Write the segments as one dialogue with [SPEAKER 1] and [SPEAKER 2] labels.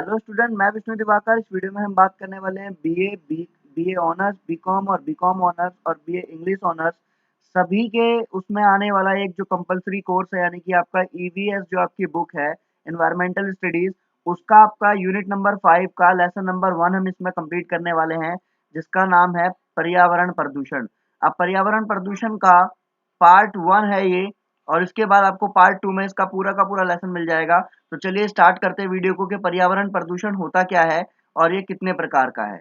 [SPEAKER 1] Hello student, मैं विष्णु दिवाकर। इस video में हम बात करने वाले हैं बीए ऑनर्स, बीकॉम और बीकॉम ऑनर्स और बीए इंग्लिश ऑनर्स सभी के उसमें आने वाला एक जो कंपलसरी कोर्स है, यानी कि आपका ईवीएस जो आपकी बुक है एनवायरमेंटल स्टडीज, उसका आपका यूनिट नंबर 5 का लेसन नंबर 1 हम इसमें कंप्लीट करने वाले हैं, जिसका नाम है पर्यावरण प्रदूषण। अब पर्यावरण प्रदूषण का पार्ट 1 है ये, और इसके बाद आपको पार्ट 2 में इसका पूरा का पूरा लेसन मिल जाएगा। तो चलिए स्टार्ट करते हैं वीडियो को कि पर्यावरण प्रदूषण होता क्या है और ये कितने प्रकार का है।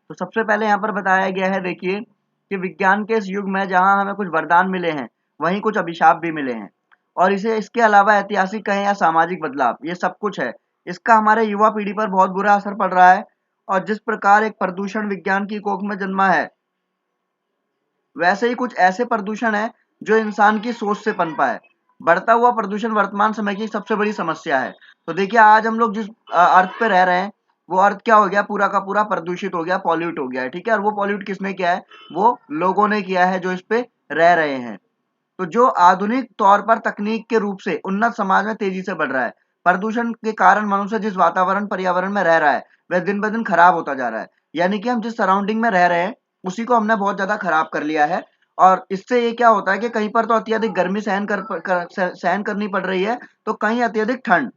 [SPEAKER 1] तो सबसे पहले यहाँ पर बताया गया है, देखिए कि विज्ञान के इस युग में जहाँ हमें कुछ वरदान मिले हैं, वहीं कुछ अभिशाप भी मिले हैं, और इसे इसके अलावा ऐतिहासिक कहें या सामाजिक बदलाव, ये सब कुछ है। इसका हमारे युवा पीढ़ी पर बहुत बुरा असर पड़ रहा है। और जिस प्रकार एक प्रदूषण विज्ञान की कोख में जन्मा है, वैसे ही कुछ ऐसे प्रदूषण है जो इंसान की सोच से पनपा है। बढ़ता हुआ प्रदूषण वर्तमान समय की सबसे बड़ी समस्या है। तो देखिए, आज हम लोग जिस अर्थ पे रह रहे हैं, वो अर्थ क्या हो गया, पूरा का पूरा प्रदूषित हो गया, पॉल्यूट हो गया है। ठीक है, और वो पॉल्यूट किसने किया है? वो लोगों ने किया है जो इस पे रह रहे हैं। तो जो आधुनिक तौर पर तकनीक के रूप से उन्नत समाज में तेजी से बढ़ रहा है, प्रदूषण के कारण मनुष्य जिस वातावरण पर्यावरण में रह रहा है, वह दिन ब दिन खराब होता जा रहा है। यानी कि हम जिस सराउंडिंग में रह रहे हैं, उसी को हमने बहुत ज्यादा खराब कर लिया है। और इससे ये क्या होता है कि कहीं पर तो अत्यधिक गर्मी सहन करनी पड़ रही है, तो कहीं अत्यधिक ठंड।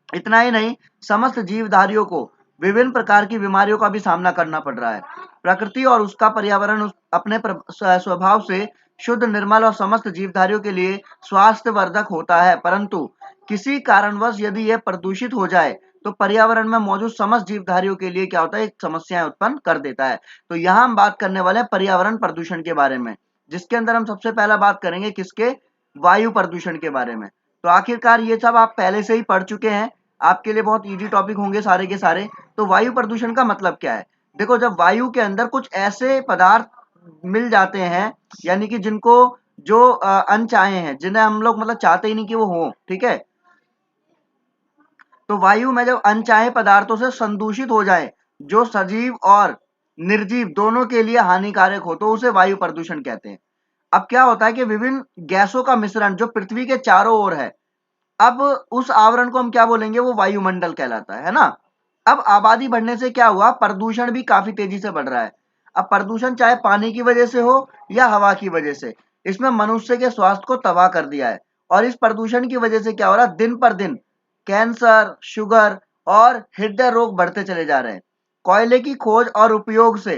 [SPEAKER 1] इतना ही नहीं, समस्त जीवधारियों को विभिन्न प्रकार की बीमारियों का भी सामना करना पड़ रहा है। प्रकृति और उसका पर्यावरण अपने स्वभाव से शुद्ध, निर्मल और समस्त जीवधारियों के लिए स्वास्थ्यवर्धक होता है, परंतु किसी कारणवश यदि यह प्रदूषित हो जाए तो पर्यावरण में मौजूद समस्त जीवधारियों के लिए क्या होता है, एक समस्याएं उत्पन्न कर देता है। तो यहाँ हम बात करने वाले हैं पर्यावरण प्रदूषण के बारे में, जिसके अंदर हम सबसे पहला बात करेंगे किसके? वायु प्रदूषण के बारे में। तो आखिरकार ये सब आप पहले से ही पढ़ चुके हैं, आपके लिए बहुत इजी टॉपिक होंगे सारे के सारे। तो वायु प्रदूषण का मतलब क्या है? देखो, जब वायु के अंदर कुछ ऐसे पदार्थ मिल जाते हैं, यानी कि जिनको जो अनचाहे हैं, जिन्हें हम लोग मतलब चाहते ही नहीं कि वो हो, ठीक है, तो वायु में जब अनचाहे पदार्थों से संदूषित हो जाए, जो सजीव और निर्जीव दोनों के लिए हानिकारक हो, तो उसे वायु प्रदूषण कहते हैं। अब क्या होता है कि विभिन्न गैसों का मिश्रण जो पृथ्वी के चारों ओर है, अब उस आवरण को हम क्या बोलेंगे? वो वायुमंडल कहलाता है ना। अब आबादी बढ़ने से क्या हुआ, प्रदूषण भी काफी तेजी से बढ़ रहा है। अब प्रदूषण चाहे पानी की वजह से हो या हवा की वजह से, इसमें मनुष्य के स्वास्थ्य को तबाह कर दिया है। और इस प्रदूषण की वजह से क्या हो रहा है, दिन पर दिन कैंसर, शुगर और हृदय रोग बढ़ते चले जा रहे हैं। कोयले की खोज और उपयोग से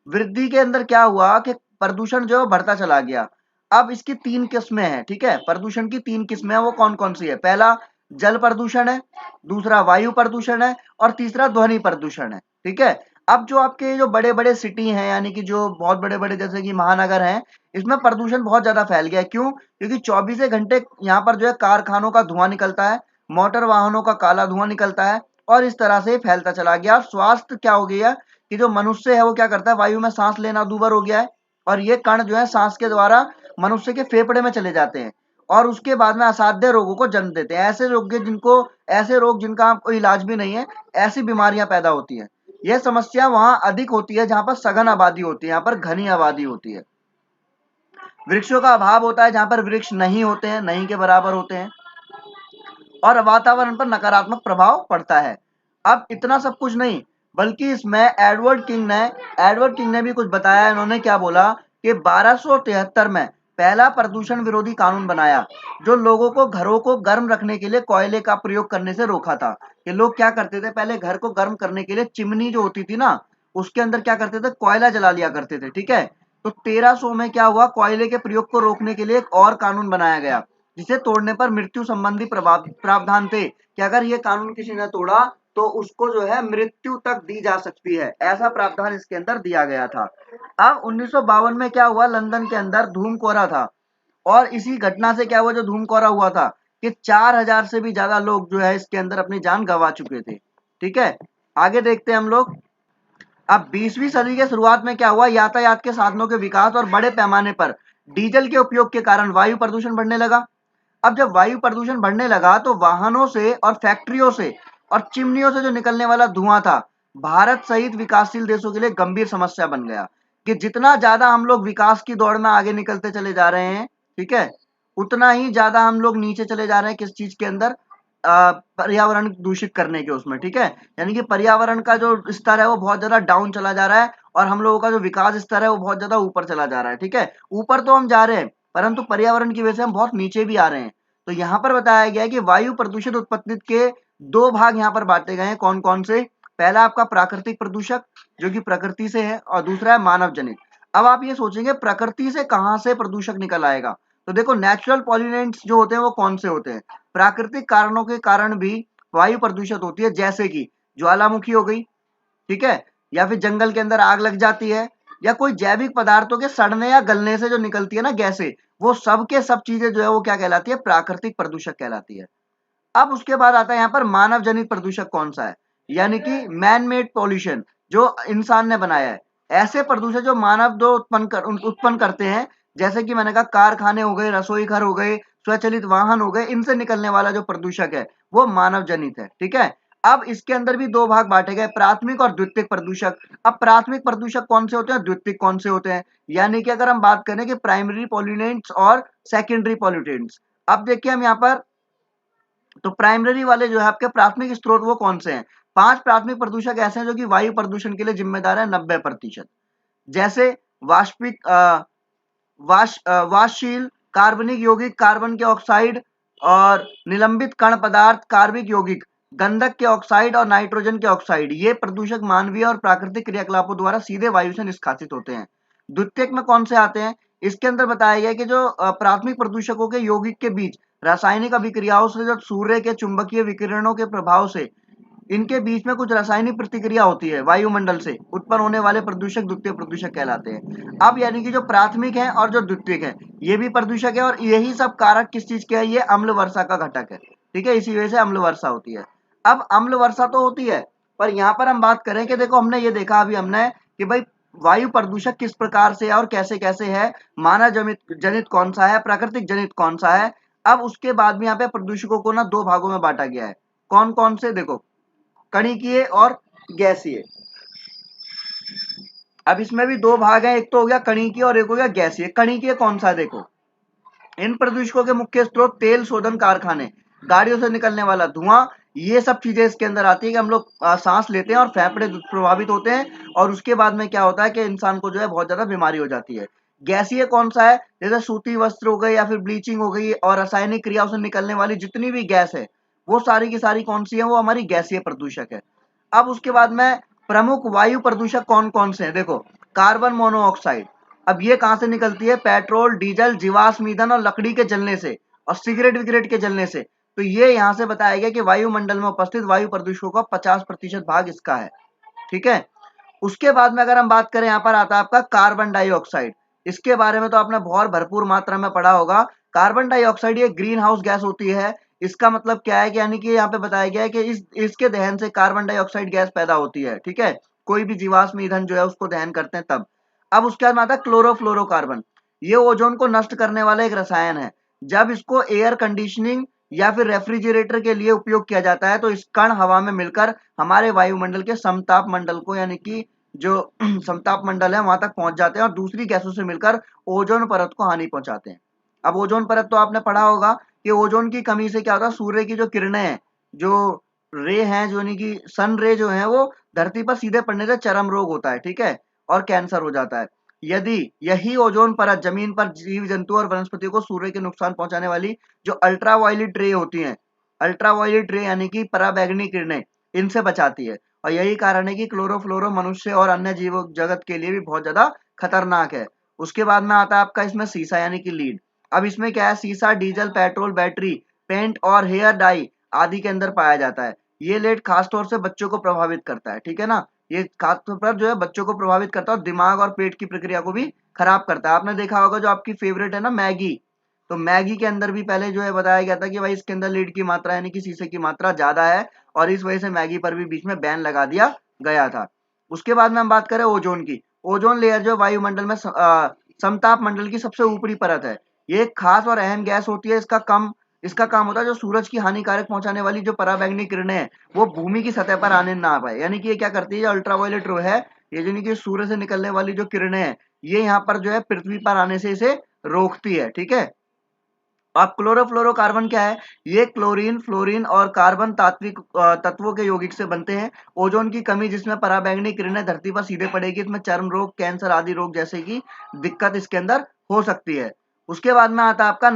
[SPEAKER 1] वृद्धि के अंदर क्या हुआ कि प्रदूषण जो है बढ़ता चला गया। अब इसकी 3 किस्में हैं, ठीक है, प्रदूषण की 3 किस्में हैं। वो कौन कौन सी है? पहला जल प्रदूषण है, दूसरा वायु प्रदूषण है, और तीसरा ध्वनि प्रदूषण है। ठीक है। अब जो आपके जो बड़े बड़े सिटी हैं, यानी कि जो बहुत बड़े बड़े जैसे कि महानगर हैं, इसमें प्रदूषण बहुत ज्यादा फैल गया है। क्यों? क्योंकि 24 घंटे यहाँ पर जो है कारखानों का धुआं निकलता है, मोटर वाहनों का काला धुआं निकलता है, और इस तरह से फैलता चला गया। और स्वास्थ्य क्या हो गया कि जो मनुष्य है वो क्या करता है, वायु में सांस लेना दूभर हो गया है, और ये कण जो है सांस के द्वारा मनुष्य के फेफड़े में चले जाते हैं, और उसके बाद में असाध्य रोगों को जन्म देते हैं। ऐसे रोग जिनका कोई इलाज भी नहीं है, ऐसी बीमारियां पैदा होती हैं। यह समस्या वहां अधिक होती है जहां पर सघन आबादी होती है, यहाँ पर घनी आबादी होती है। वृक्षों का अभाव होता है जहां पर वृक्ष नहीं होते हैं, नहीं के बराबर होते हैं, और वातावरण पर नकारात्मक प्रभाव पड़ता है। अब इतना सब कुछ नहीं, बल्कि इसमें एडवर्ड किंग ने भी कुछ बताया। इन्होंने क्या बोला कि 1273 में पहला प्रदूषण विरोधी कानून बनाया, जो लोगों को घरों को गर्म रखने के लिए कोयले का प्रयोग करने से रोका था। कि लोग क्या करते थे, पहले घर को गर्म करने के लिए चिमनी जो होती थी ना, उसके अंदर क्या करते थे, कोयला जला लिया करते थे। ठीक है। तो 1300 में क्या हुआ, कोयले के प्रयोग को रोकने के लिए एक और कानून बनाया गया, जिसे तोड़ने पर मृत्यु संबंधी प्रावधान थे कि अगर ये कानून किसी ने तोड़ा तो उसको जो है मृत्यु तक दी जा सकती है। ऐसा प्रावधान इसके अंदर दिया गया था। अब 1952 में क्या हुआ, लंदन के अंदर धूम कोहरा था, और इसी घटना से क्या हुआ, जो धूम कोहरा हुआ था, कि 4000 से भी ज्यादा लोग जो है इसके अंदर अपनी जान गंवा चुके थे। ठीक है। आगे देखते हैं हम लोग। अब 20वीं सदी के शुरुआत में क्या हुआ, यातायात के साधनों के विकास और बड़े पैमाने पर डीजल के उपयोग के कारण वायु प्रदूषण बढ़ने लगा। अब जब वायु प्रदूषण बढ़ने लगा, तो वाहनों से और फैक्ट्रियों से और चिमनियों से जो निकलने वाला धुआं था, भारत सहित विकासशील देशों के लिए गंभीर समस्या बन गया। कि जितना ज्यादा हम लोग विकास की दौड़ में आगे निकलते चले जा रहे हैं, ठीक है, उतना ही ज्यादा हम लोग नीचे चले जा रहे हैं किस चीज के अंदर, पर्यावरण दूषित करने के उसमें, ठीक है। यानी कि पर्यावरण का जो स्तर है वो बहुत ज्यादा डाउन चला जा रहा है और हम लोगों का जो विकास स्तर है वो बहुत ज्यादा ऊपर चला जा रहा है, ठीक है। ऊपर तो हम जा रहे हैं परंतु पर्यावरण की वजह से हम बहुत नीचे भी आ रहे हैं। तो यहाँ पर बताया गया है कि वायु प्रदूषित उत्पत्ति के दो भाग यहाँ पर बांटे गए हैं। कौन कौन से? पहला आपका प्राकृतिक प्रदूषक जो कि प्रकृति से है और दूसरा है मानव जनित। अब आप ये सोचेंगे प्रकृति से कहाँ से प्रदूषक निकल आएगा? तो देखो नेचुरल पॉल्यूनेंट्स जो होते हैं वो कौन से होते हैं? प्राकृतिक कारणों के कारण भी वायु प्रदूषित होती है, जैसे कि ज्वालामुखी हो गई, ठीक है, या फिर जंगल के अंदर आग लग जाती है, या कोई जैविक पदार्थों के सड़ने या गलने से जो निकलती है ना गैसें, वो सब के सब चीजें जो है वो क्या कहलाती है? प्राकृतिक प्रदूषक कहलाती है। अब उसके बाद आता है यहाँ पर मानव जनित प्रदूषक कौन सा है? यानी कि मैन मेड पॉल्यूशन, जो इंसान ने बनाया है। ऐसे प्रदूषक जो मानव जो उत्पन्न करते हैं, जैसे कि मैंने कहा कारखाने हो गए, रसोई घर हो गए, स्वचालित वाहन हो गए, इनसे निकलने वाला जो प्रदूषक है वो मानव जनित है, ठीक है। अब इसके अंदर भी दो भाग बांटे गए, प्राथमिक और द्वितीयक प्रदूषक। अब प्राथमिक प्रदूषक कौन से होते हैं, द्वितीयक कौन से होते हैं? यानी कि अगर हम बात करें कि प्राइमरी पॉल्यूटेंट्स और सेकेंडरी पॉल्यूटेंट्स। अब देखिए हम यहाँ पर तो प्राइमरी वाले जो है आपके प्राथमिक स्रोत वो कौन से हैं? 5 प्राथमिक प्रदूषक ऐसे हैं जो कि वायु प्रदूषण के लिए जिम्मेदार है 90%। जैसे वाष्पिक वाष्पशील, कार्बनिक यौगिक, कार्बन के ऑक्साइड और निलंबित कण पदार्थ, कार्बिक यौगिक, गंधक के ऑक्साइड और नाइट्रोजन के ऑक्साइड। ये प्रदूषक मानवीय और प्राकृतिक क्रियाकलापों द्वारा सीधे वायु से निष्कासित होते हैं। द्वितीयक में कौन से आते हैं? इसके अंदर बताया गया है कि जो प्राथमिक प्रदूषकों के यौगिक के बीच रासायनिक अभिक्रियाओं से, जो सूर्य के चुंबकीय विकिरणों के प्रभाव से इनके बीच में कुछ रासायनिक प्रतिक्रिया होती है, वायुमंडल से उत्पन्न होने वाले प्रदूषक द्वितीय प्रदूषक कहलाते हैं। अब यानी कि जो प्राथमिक है और जो द्वितीयक है ये भी प्रदूषक है, और यही सब कारक किस चीज के है? ये अम्ल वर्षा का घटक है, ठीक है। इसी वजह से अम्ल वर्षा होती है। अब अम्ल वर्षा तो होती है, पर यहाँ पर हम बात करें कि देखो हमने ये देखा अभी हमने कि भाई वायु प्रदूषक किस प्रकार से है और कैसे कैसे है, मानव जनित जनित कौन सा है, प्राकृतिक जनित कौन सा है। अब उसके बाद में यहाँ पे प्रदूषकों को ना दो भागों में बांटा गया है। कौन कौन से? देखो कणिकीय और गैसीय। अब इसमें भी दो भाग हैं, एक तो हो गया कणिकीय और एक हो गया गैसीय। कणिकीय कौन सा है? देखो इन प्रदूषकों के मुख्य स्रोत तेल शोधन कारखाने, गाड़ियों से निकलने वाला धुआं, ये सब चीजें इसके अंदर आती है कि हम लोग सांस लेते हैं और फेफड़े प्रभावित होते हैं, और उसके बाद में क्या होता है कि इंसान को जो है बहुत ज्यादा बीमारी हो जाती है। गैसीय कौन सा है? जैसे सूती वस्त्र हो गए या फिर ब्लीचिंग हो गई और रासायनिक क्रियाओं से निकलने वाली जितनी भी गैस है वो सारी की सारी कौन सी है? वो हमारी गैसीय प्रदूषक है। अब उसके बाद में प्रमुख वायु प्रदूषक कौन कौन से हैं? देखो कार्बन मोनोऑक्साइड। अब ये कहां से निकलती है? पेट्रोल, डीजल, जीवाश्म ईंधन और लकड़ी के जलने से और सिगरेट विगरेट के जलने से। तो ये यहां से बताया गया कि वायुमंडल में उपस्थित वायु प्रदूषकों का 50% भाग इसका है, ठीक है। उसके बाद में अगर हम बात करें, यहाँ पर आता है आपका कार्बन डाइऑक्साइड। इसके बारे में तो आपने बहुत भरपूर मात्रा में पढ़ा होगा। कार्बन डाइऑक्साइड ये ग्रीन हाउस गैस होती है। इसका मतलब क्या है कि यानी कि यहाँ पे बताया गया है कि इसके दहन से कार्बन डाइऑक्साइड गैस पैदा होती है, ठीक है। कोई भी जीवाश्म ईंधन जो है उसको दहन करते हैं तब। अब उसके बाद में आता है क्लोरोफ्लोरोकार्बन। ये ओजोन को नष्ट करने वाला एक रसायन है। जब इसको एयर कंडीशनिंग या फिर रेफ्रिजरेटर के लिए उपयोग किया जाता है तो इस कण हवा में मिलकर हमारे वायुमंडल के समताप मंडल को, यानी कि जो समताप मंडल है वहां तक पहुंच जाते हैं और दूसरी गैसों से मिलकर ओजोन परत को हानि पहुंचाते हैं। अब ओजोन परत तो आपने पढ़ा होगा कि ओजोन की कमी से क्या होता है? सूर्य की जो किरणें हैं, जो रे हैं, जो यानी कि सन रे जो है वो धरती पर सीधे पड़ने से चर्म रोग होता है, ठीक है, और कैंसर हो जाता है। यदि यही ओजोन परत जमीन पर जीव जंतु और वनस्पति को सूर्य के नुकसान पहुंचाने वाली जो अल्ट्रावायलेट रे होती हैं, अल्ट्रावायलेट रे यानी कि पराबैंगनी किरणें, इनसे बचाती है। और यही कारण है कि क्लोरोफ्लोरो मनुष्य और अन्य जीव जगत के लिए भी बहुत ज्यादा खतरनाक है। उसके बाद में आता है आपका इसमें सीसा यानी कि लीड। अब इसमें क्या है? सीसा डीजल, पेट्रोल, बैटरी, पेंट और हेयर डाई आदि के अंदर पाया जाता है। ये लेड खासतौर से बच्चों को प्रभावित करता है, ठीक है ना। ये खासतौर पर जो है बच्चों को प्रभावित करता है और दिमाग और पेट की प्रक्रिया को भी खराब करता है। आपने देखा होगा जो आपकी फेवरेट है ना मैगी, तो मैगी के अंदर भी पहले जो है बताया गया था कि भाई इसके अंदर लीड की मात्रा यानी कि शीशे की मात्रा ज्यादा है, और इस वजह से मैगी पर भी बीच में बैन लगा दिया गया था। उसके बाद में हम बात करें ओजोन की। ओजोन लेयर जो वायुमंडल में समताप मंडल की सबसे ऊपरी परत है। ये एक खास और अहम गैस होती है। इसका काम होता है जो सूरज की हानिकारक पहुंचाने वाली जो पराबैंगनी किरणें हैं वो भूमि की सतह पर आने ना पाए। यानी कि ये क्या करती है? अल्ट्रावायलेट रो है, ये यानी कि सूर्य से निकलने वाली जो किरणें हैं ये यहाँ पर जो है पृथ्वी पर आने से इसे रोकती है, ठीक है। अब क्लोरोफ्लोरोकार्बन क्या है? ये क्लोरीन, फ्लोरीन और कार्बन तात्विक तत्वों के यौगिक से बनते हैं। ओजोन की कमी जिसमें पराबैंगनी किरणें धरती पर सीधे पड़ेगी, इसमें चर्म रोग, कैंसर आदि रोग जैसे की दिक्कत इसके अंदर हो सकती है। उसके बाद में आता है आपका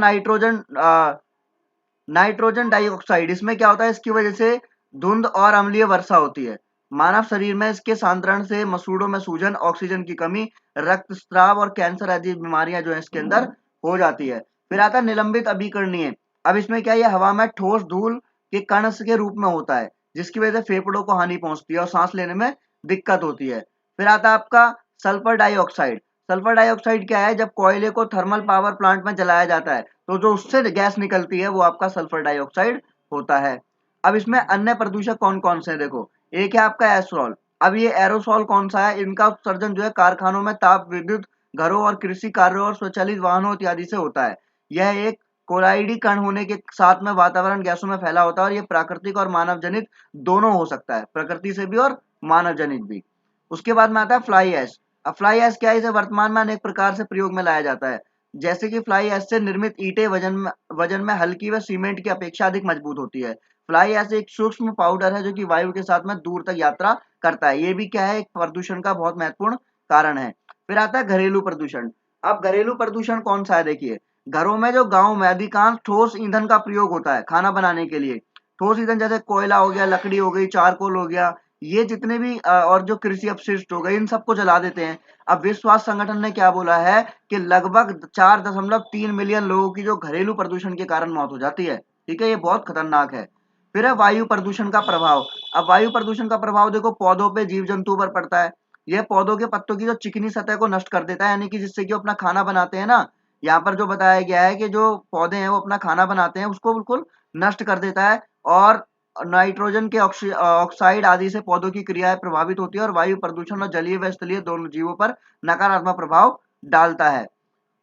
[SPEAKER 1] नाइट्रोजन डाइऑक्साइड। इसमें क्या होता है? इसकी वजह से धुंध और अम्लीय वर्षा होती है। मानव शरीर में इसके सांद्रण से मसूड़ों में सूजन, ऑक्सीजन की कमी, रक्तस्राव और कैंसर आदि बीमारियां जो है इसके अंदर हो जाती है। फिर आता है निलंबित अभिकरणीय। अब इसमें क्या है? ये हवा में ठोस धूल के कण के रूप में होता है, जिसकी वजह से फेफड़ों को हानि पहुंचती है और सांस लेने में दिक्कत होती है। फिर आता है आपका सल्फर डाइऑक्साइड। सल्फर डाइऑक्साइड क्या है? जब कोयले को थर्मल पावर प्लांट में जलाया जाता है तो जो उससे गैस निकलती है वो आपका सल्फर डाइऑक्साइड होता है। अब इसमें अन्य प्रदूषक कौन कौन से हैं? देखो, एक है आपका एरोसोल। अब ये एरोसोल कौन सा है? इनका उत्सर्जन जो है कारखानों में, ताप विद्युत घरों और कृषि कार्यों और स्वचालित वाहनों इत्यादि से होता है। यह एक कोलाइडी कण होने के साथ में वातावरण गैसों में फैला होता है और ये प्राकृतिक और मानव जनित दोनों हो सकता है, प्रकृति से भी और मानव जनित भी। उसके बाद में आता है फ्लाई ऐश। अब फ्लाई ऐश क्या है? इसे वर्तमान में अनेक प्रकार से प्रयोग में लाया जाता है। जैसे कि फ्लाई ऐश से निर्मित ईंटें वजन में हल्की व सीमेंट की अपेक्षा अधिक मजबूत होती है। फ्लाई ऐश एक सूक्ष्म पाउडर है जो कि वायु के साथ में दूर तक यात्रा करता है। ये भी क्या है? एक प्रदूषण का बहुत महत्वपूर्ण कारण है। फिर आता है घरेलू प्रदूषण। अब घरेलू प्रदूषण कौन सा है? देखिए, घरों में जो गांव में अधिकांश ठोस ईंधन का प्रयोग होता है खाना बनाने के लिए। ठोस ईंधन जैसे कोयला हो गया, लकड़ी हो गई, चारकोल हो गया, ये जितने भी और जो कृषि अपशिष्ट हो गए, इन सबको जला देते हैं। अब विश्व स्वास्थ्य संगठन ने क्या बोला है कि लगभग 4.3 मिलियन लोगों की जो घरेलू प्रदूषण के कारण मौत हो जाती है। ठीक है, ये बहुत खतरनाक है। फिर है वायु प्रदूषण का प्रभाव। अब वायु प्रदूषण का प्रभाव देखो, पौधों पे, जीव जंतु पर पड़ता है। यह पौधों के पत्तों की जो चिकनी सतह को नष्ट कर देता है, यानी कि जिससे कि वो अपना खाना बनाते हैं ना। यहाँ पर जो बताया गया है कि जो पौधे हैं वो अपना खाना बनाते हैं, उसको बिल्कुल नष्ट कर देता है। और नाइट्रोजन के ऑक्साइड आदि से पौधों की क्रियाएं प्रभावित होती है और वायु प्रदूषण और जलीय व स्थलीय दोनों जीवों पर नकारात्मक प्रभाव डालता है।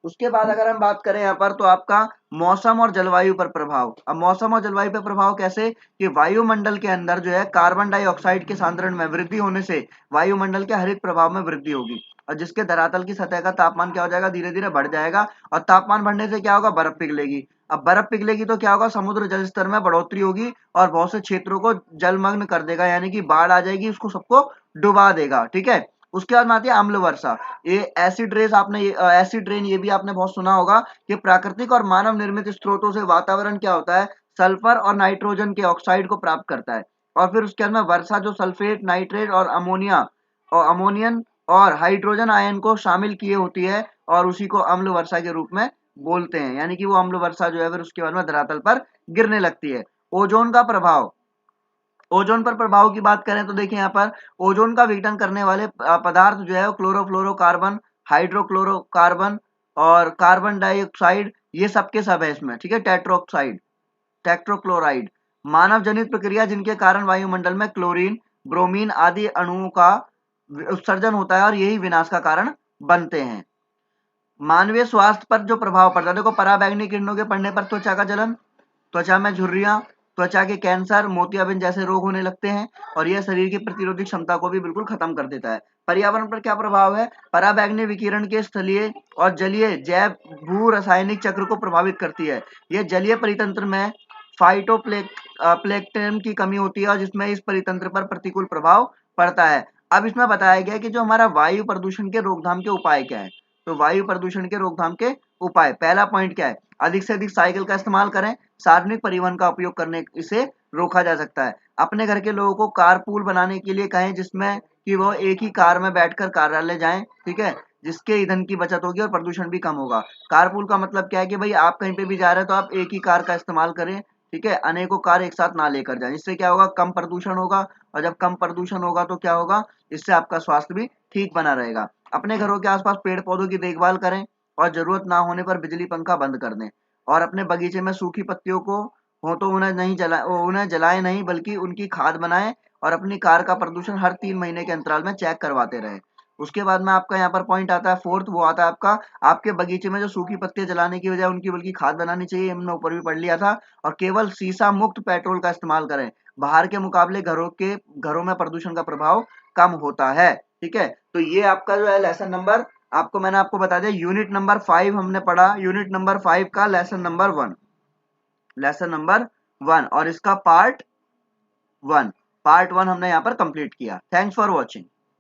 [SPEAKER 1] उसके बाद अगर हम बात करें यहाँ पर, तो आपका मौसम और जलवायु पर प्रभाव। अब मौसम और जलवायु पर प्रभाव कैसे? कि वायुमंडल के अंदर जो है कार्बन डाइऑक्साइड के सांद्रण में वृद्धि होने से वायुमंडल के हरित प्रभाव में वृद्धि होगी और जिसके धरातल की सतह का तापमान क्या हो जाएगा? धीरे धीरे बढ़ जाएगा। और तापमान बढ़ने से क्या होगा? बर्फ पिघलेगी। अब बर्फ पिघलेगी तो क्या होगा? समुद्र जल स्तर में बढ़ोतरी होगी और बहुत से क्षेत्रों को जलमग्न कर देगा, यानी कि बाढ़ आ जाएगी, उसको सबको डुबा देगा। ठीक है। उसके बाद में आती है अम्ल वर्षा। ये एसिड रेन ये भी आपने बहुत सुना होगा कि प्राकृतिक और मानव निर्मित स्रोतों से वातावरण क्या होता है? सल्फर और नाइट्रोजन के ऑक्साइड को प्राप्त करता है। और फिर उसके बाद में वर्षा जो सल्फेट, नाइट्रेट और अमोनियन और हाइड्रोजन आयन को शामिल किए होती है और उसी को अम्ल वर्षा के रूप में बोलते हैं, यानी कि वो अम्ल वर्षा जो है फिर उसके बाद में धरातल पर गिरने लगती है। ओजोन का प्रभाव। ओजोन पर प्रभाव की बात करें तो देखिए यहाँ पर ओजोन का विघटन करने वाले पदार्थ जो है वो क्लोरोफ्लोरोकार्बन, हाइड्रोक्लोरोकार्बन और कार्बन डाइऑक्साइड, ये सब के सब है इसमें। ठीक है। टेट्रोक्लोराइड मानव जनित प्रक्रिया जिनके कारण वायुमंडल में क्लोरीन, ब्रोमीन आदि अणुओं का उत्सर्जन होता है और यही विनाश का कारण बनते हैं। मानवीय स्वास्थ्य पर जो प्रभाव पड़ता है, देखो, पराबैंगनी किरणों के पड़ने पर त्वचा का जलन, त्वचा में झुर्रियां, त्वचा के कैंसर, मोतियाबिंद जैसे रोग होने लगते हैं और यह शरीर की प्रतिरोधक क्षमता को भी बिल्कुल खत्म कर देता है। पर्यावरण पर क्या प्रभाव है? पराबैंगनी विकिरण के स्थलीय और जलीय जैव भू रासायनिक चक्र को प्रभावित करती है। यह जलीय परितंत्र में प्लेक्टन की कमी होती है और जिसमें इस परितंत्र पर प्रतिकूल प्रभाव पड़ता है। अब इसमें बताया गया है कि जो हमारा वायु प्रदूषण के रोकथाम के उपाय क्या है। तो वायु प्रदूषण के रोकथाम के उपाय, पहला पॉइंट क्या है? अधिक से अधिक साइकिल का इस्तेमाल करें। सार्वजनिक परिवहन का उपयोग करने इसे रोका जा सकता है। अपने घर के लोगों को कारपूल बनाने के लिए कहें, जिसमें कि वो एक ही कार में बैठकर कार्यालय जाएं। ठीक है। जिसके ईंधन की बचत होगी और प्रदूषण भी कम होगा। कारपूल का मतलब क्या है? कि भाई आप कहीं पे भी जा रहे हैं तो आप एक ही कार का इस्तेमाल करें। ठीक है। अनेकों कार एक साथ ना लेकर जाएं। इससे क्या होगा? कम प्रदूषण होगा और जब कम प्रदूषण होगा तो क्या होगा? इससे आपका स्वास्थ्य भी ठीक बना रहेगा। अपने घरों के आसपास पेड़ पौधों की देखभाल करें और जरूरत ना होने पर बिजली पंखा बंद कर दें। और अपने बगीचे में सूखी पत्तियों को हो तो उन्हें जलाएं नहीं, बल्कि उनकी खाद बनाएं और अपनी कार का प्रदूषण हर 3 महीने के अंतराल में चेक करवाते रहें। उसके बाद में आपका यहाँ पर पॉइंट आता है फोर्थ, वो आता है आपका आपके बगीचे में जो सूखी पत्तियां जलाने की बजाय उनकी बल्कि खाद बनानी चाहिए। हमने ऊपर भी पढ़ लिया था। और केवल शीशा मुक्त पेट्रोल का इस्तेमाल करें। बाहर के मुकाबले घरों में प्रदूषण का प्रभाव कम होता है। ठीक है। तो ये आपका जो है लेसन नंबर, मैंने आपको बता दिया। यूनिट नंबर 5 हमने पढ़ा, यूनिट नंबर 5 का लेसन नंबर 1। लेसन नंबर 1 और इसका पार्ट 1 हमने यहाँ पर कंप्लीट किया। Thanks for watching.